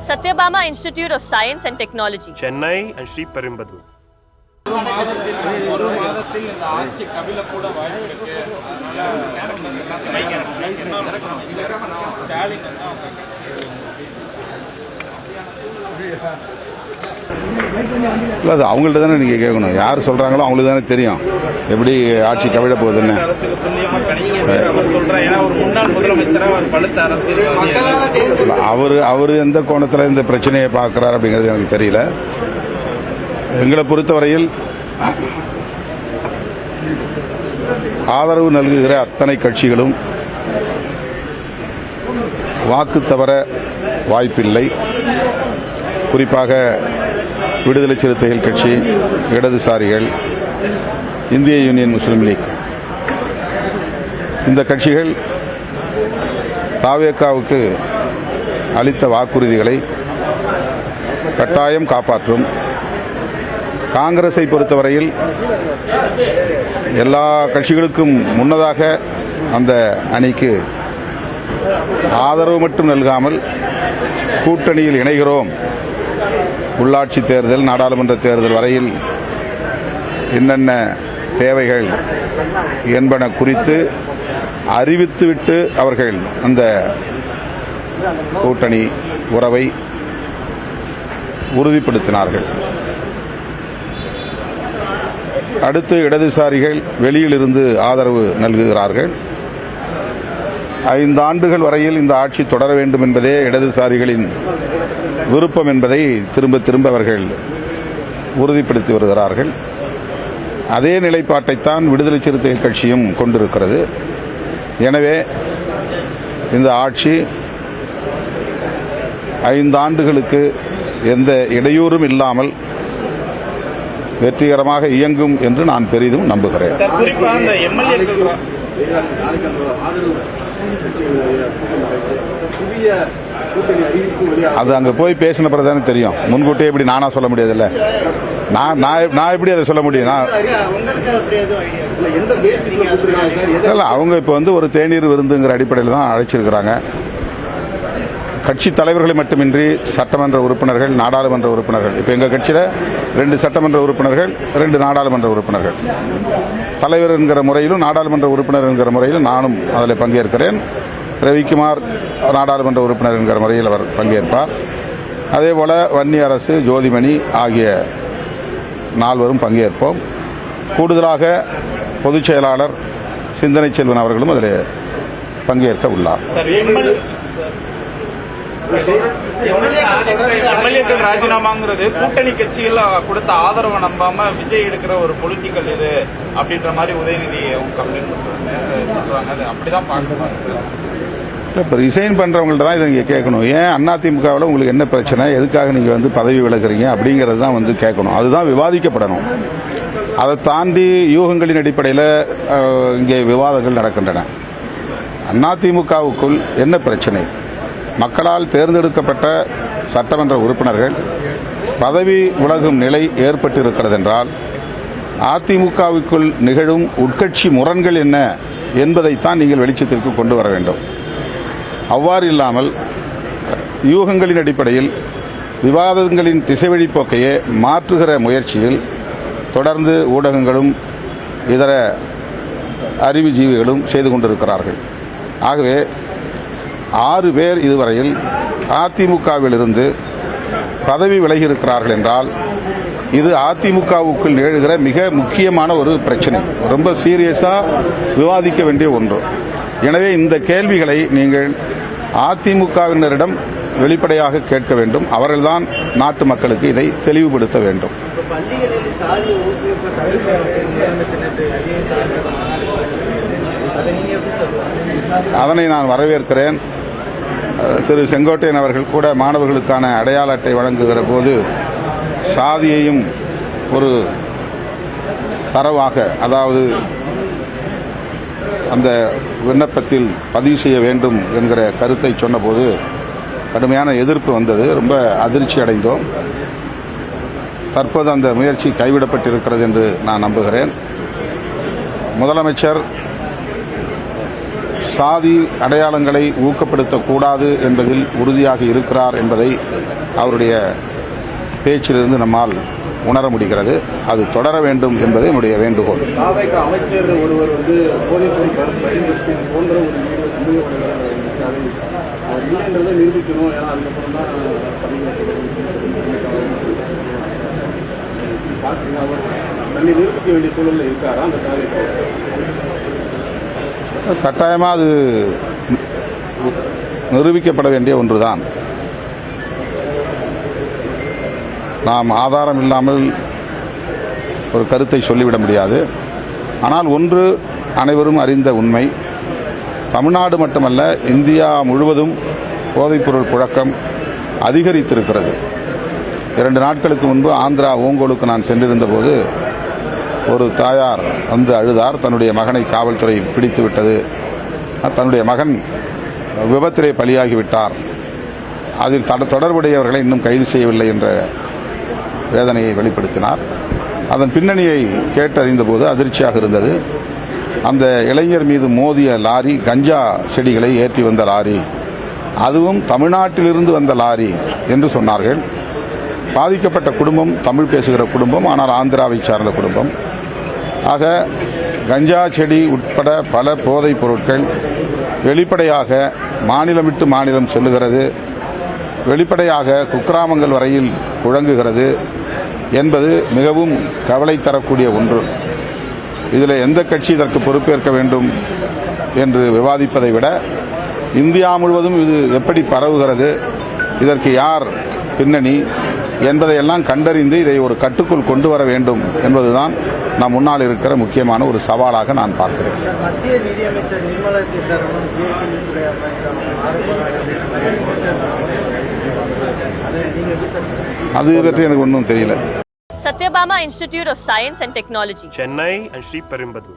Satyabama Institute of Science and Technology, Chennai and Sri Perumbudur. ஒரு மாதத்தில் இந்த ஆட்சி கபில கூட வாய்ப்பு இருக்கு. ஸ்டாலின் இல்லை, அது அவங்கள்ட்ட தானே நீங்கள் கேட்கணும். யார் சொல்கிறாங்களோ அவங்களுக்கு தானே தெரியும் எப்படி ஆட்சி கவிழ போகுதுன்னு. அவர் எந்த கோணத்தில் இந்த பிரச்சனையை பார்க்குறாரு அப்படிங்கிறது எனக்கு தெரியல. எங்களை பொறுத்தவரையில் ஆதரவு நல்குகிற அத்தனை கட்சிகளும் வாக்கு தவற வாய்ப்பில்லை. குறிப்பாக விடுதலை சிறுத்தைகள் கட்சி, இடதுசாரிகள், இந்திய யூனியன் முஸ்லீம் லீக், இந்த கட்சிகள் தாவேகாவுக்கு அளித்த வாக்குறுதிகளை கட்டாயம் காப்பாற்றும். காங்கிரஸை பொறுத்தவரையில் எல்லா கட்சிகளுக்கும் முன்னதாக அந்த அணிக்கு ஆதரவு மட்டும் நல்காமல் கூட்டணியில் இணைகிறோம், உள்ளாட்சி தேர்தல், நாடாளுமன்ற தேர்தல் வரையில் என்னென்ன தேவைகள் என்பன குறித்து அறிவித்துவிட்டு அவர்கள் அந்த கூட்டணி உறவை உறுதிப்படுத்தினார்கள். அடுத்து இடதுசாரிகள் வெளியிலிருந்து ஆதரவு நல்குகிறார்கள். 5 ஆண்டுகள் வரையில் இந்த ஆட்சி தொடர வேண்டும் என்பதே இடதுசாரிகளின் விருப்பம் என்பதை திரும்ப திரும்ப அவர்கள் உறுதிப்படுத்தி வருகிறார்கள். அதே நிலைப்பாட்டைத்தான் விடுதலை சிறுத்தைகள் கட்சியும் கொண்டிருக்கிறது. எனவே இந்த ஆட்சி 5 ஆண்டுகளுக்கு எந்த இடையூறும் இல்லாமல் வெற்றிகரமாக இயங்கும் என்று நான் பெரிதும் நம்புகிறேன். அது அங்க போய் பேசின பிறகுதானே தெரியும். முன்கூட்டியே இப்படி நானா சொல்ல முடியாதுல்ல. நான் எப்படி அதை சொல்ல முடியும்? அவங்க இப்ப ஒரு தேநீர் விருந்துங்கிற அடிப்படையில் தான் அழைச்சிருக்கிறாங்க. கட்சி தலைவர்களை மட்டுமின்றி சட்டமன்ற உறுப்பினர்கள், நாடாளுமன்ற உறுப்பினர்கள், இப்ப எங்க கட்சியில 2 சட்டமன்ற உறுப்பினர்கள், 2 நாடாளுமன்ற உறுப்பினர்கள், தலைவர் என்கிற முறையிலும் நாடாளுமன்ற உறுப்பினர் என்கிற முறையிலும் நானும் அதில் பங்கேற்கிறேன். ரவிக்குமார் நாடாளுமன்ற உறுப்பினர் என்கிற முறையில் அவர் பங்கேற்பார். அதேபோல வன்னி அரசு, ஜோதிமணி ஆகிய 4வரும் பங்கேற்போம். கூடுதலாக பொதுச் செயலாளர் சிந்தனை செல்வன் அவர்களும் அதில் பங்கேற்க உள்ளார். எம்எல்ஏக்கள் ராஜினாமாங்கிறது கூட்டணி கட்சிகள் கொடுத்த ஆதரவை நம்பாம விஜய் எடுக்கிற ஒரு பொலிட்டிக்கல் இது அப்படின்ற மாதிரி உதயநிதி கம்ப்ளைண்ட் சொல்றாங்க. அது அப்படிதான் பார்க்கணும். இப்போ ரிசைன் பண்றவங்கள்ட்ட தான் இதை நீங்க கேட்கணும். ஏன் அதிமுகவில் உங்களுக்கு என்ன பிரச்சனை, எதுக்காக நீங்க பதவி விலகுறீங்க அப்படிங்கறது தான் கேட்கணும். அதுதான் விவாதிக்கப்படணும். அதை தாண்டி யூகங்களின் அடிப்படையில் இங்கே விவாதங்கள் நடக்கின்றன. அதிமுகவுக்குள் என்ன பிரச்சனை? மக்களால் தேர்ந்தெடுக்கப்பட்ட சட்டமன்ற உறுப்பினர்கள் பதவி விலகும் நிலை ஏற்பட்டிருக்கிறது என்றால் அதிமுகவுக்குள் நிகழும் உட்கட்சி முரண்கள் என்ன என்பதைத்தான் நீங்கள் வெளிச்சத்திற்கு கொண்டு வர வேண்டும். அவ்வாறு இல்லாமல் யூகங்களின் அடிப்படையில் விவாதங்களின் திசைவழி போக்கையே மாற்றுகிற முயற்சியில் தொடர்ந்து ஊடகங்களும் இதர அறிவுஜீவிகளும் செய்து கொண்டிருக்கிறார்கள். ஆகவே 6 பேர் இதுவரையில் அதிமுகவிலிருந்து பதவி விலகியிருக்கிறார்கள் என்றால் இது அதிமுகவுக்குள் நிகழ்கிற மிக முக்கியமான ஒரு பிரச்சனை, ரொம்ப சீரியஸா விவாதிக்க வேண்டிய ஒன்று. எனவே இந்த கேள்விகளை நீங்கள் அதிமுகவினரிடம் வெளிப்படையாக கேட்க வேண்டும். அவர்கள்தான் நாட்டு மக்களுக்கு இதை தெளிவுபடுத்த வேண்டும். அதனை நான் வரவேற்கிறேன். திரு செங்கோட்டையன் அவர்கள் கூட மாணவர்களுக்கான அடையாள அட்டை வழங்குகிற போது சாதியையும் ஒரு தரவாக, அதாவது அந்த விண்ணப்பத்தில் பதிவு செய்ய வேண்டும் என்கிற கருத்தை சொன்னபோது கடுமையான எதிர்ப்பு வந்தது. ரொம்ப அதிர்ச்சி அடைந்தோம். தற்போது அந்த முயற்சி கைவிடப்பட்டிருக்கிறது என்று நான் நம்புகிறேன். முதலமைச்சர் சாதி அடையாளங்களை ஊக்கப்படுத்தக்கூடாது என்பதில் உறுதியாக இருக்கிறார் என்பதை அவருடைய பேச்சிலிருந்து நம்மால் உணர முடிகிறது. அது தொடர வேண்டும் என்பது என்னுடைய வேண்டுகோள். அமைச்சர் ஒருவர் போதைப்பொருள் பயன்படுத்தி போன்ற ஒரு நிரூபிக்கணும். ஏன்னா அதுக்கப்புறம் தான் தன்னை நிரூபிக்க வேண்டிய சூழலில் இருக்காரா அந்த கட்டாயமாக அது நிரூபிக்கப்பட வேண்டிய ஒன்றுதான். நாம் ஆதாரம் இல்லாமல் ஒரு கருத்தை சொல்லிவிட முடியாது. ஆனால் ஒன்று அனைவரும் அறிந்த உண்மை, தமிழ்நாடு மட்டுமல்ல இந்தியா முழுவதும் போதைப்பொருள் புழக்கம் அதிகரித்திருக்கிறது. 2 நாட்களுக்கு முன்பு ஆந்திரா ஓங்கோலுக்கு நான் சென்றிருந்த போது ஒரு தாயார் வந்து அழுதார். தன்னுடைய மகனை காவல்துறை பிடித்து விட்டது, தன்னுடைய மகன் விபத்திலே பலியாகிவிட்டார், அதில் தொடர்புடையவர்களை இன்னும் கைது செய்யவில்லை என்ற வேதனையை வெளிப்படுத்தினார். அதன் பின்னணியை கேட்டறிந்த போது அதிர்ச்சியாக இருந்தது. அந்த இளைஞர் மீது மோதிய லாரி கஞ்சா செடிகளை ஏற்றி வந்த லாரி, அதுவும் தமிழ்நாட்டிலிருந்து வந்த லாரி என்று சொன்னார்கள். பாதிக்கப்பட்ட குடும்பம் தமிழ் பேசுகிற குடும்பம், ஆனால் ஆந்திராவை சார்ந்த குடும்பம். ஆக கஞ்சா செடி உட்பட பல போதைப் பொருட்கள் வெளிப்படையாக மாநிலம் விட்டு மாநிலம் செல்லுகிறது, வெளிப்படையாக குக்கிராமங்கள் வரையில் புழங்குகிறது என்பது மிகவும் கவலை தரக்கூடிய ஒன்று. இதில் எந்த கட்சி இதற்கு பொறுப்பேற்க வேண்டும் என்று விவாதிப்பதை விட இந்தியா முழுவதும் இது எப்படி பரவுகிறது, இதற்கு யார் பின்னணி என்பதையெல்லாம் கண்டறிந்து இதை ஒரு கட்டுக்குள் கொண்டு வர வேண்டும் என்பதுதான் நம் முன்னால் இருக்கிற முக்கியமான ஒரு சவாலாக நான் பார்க்கிறேன். மத்திய நிதியமைச்சர் நிர்மலா சீதாராமன் அது பற்றி எனக்கு ஒன்றும் தெரியல. Satyabama Institute of Science and Technology, Chennai and Sri Perumbudur.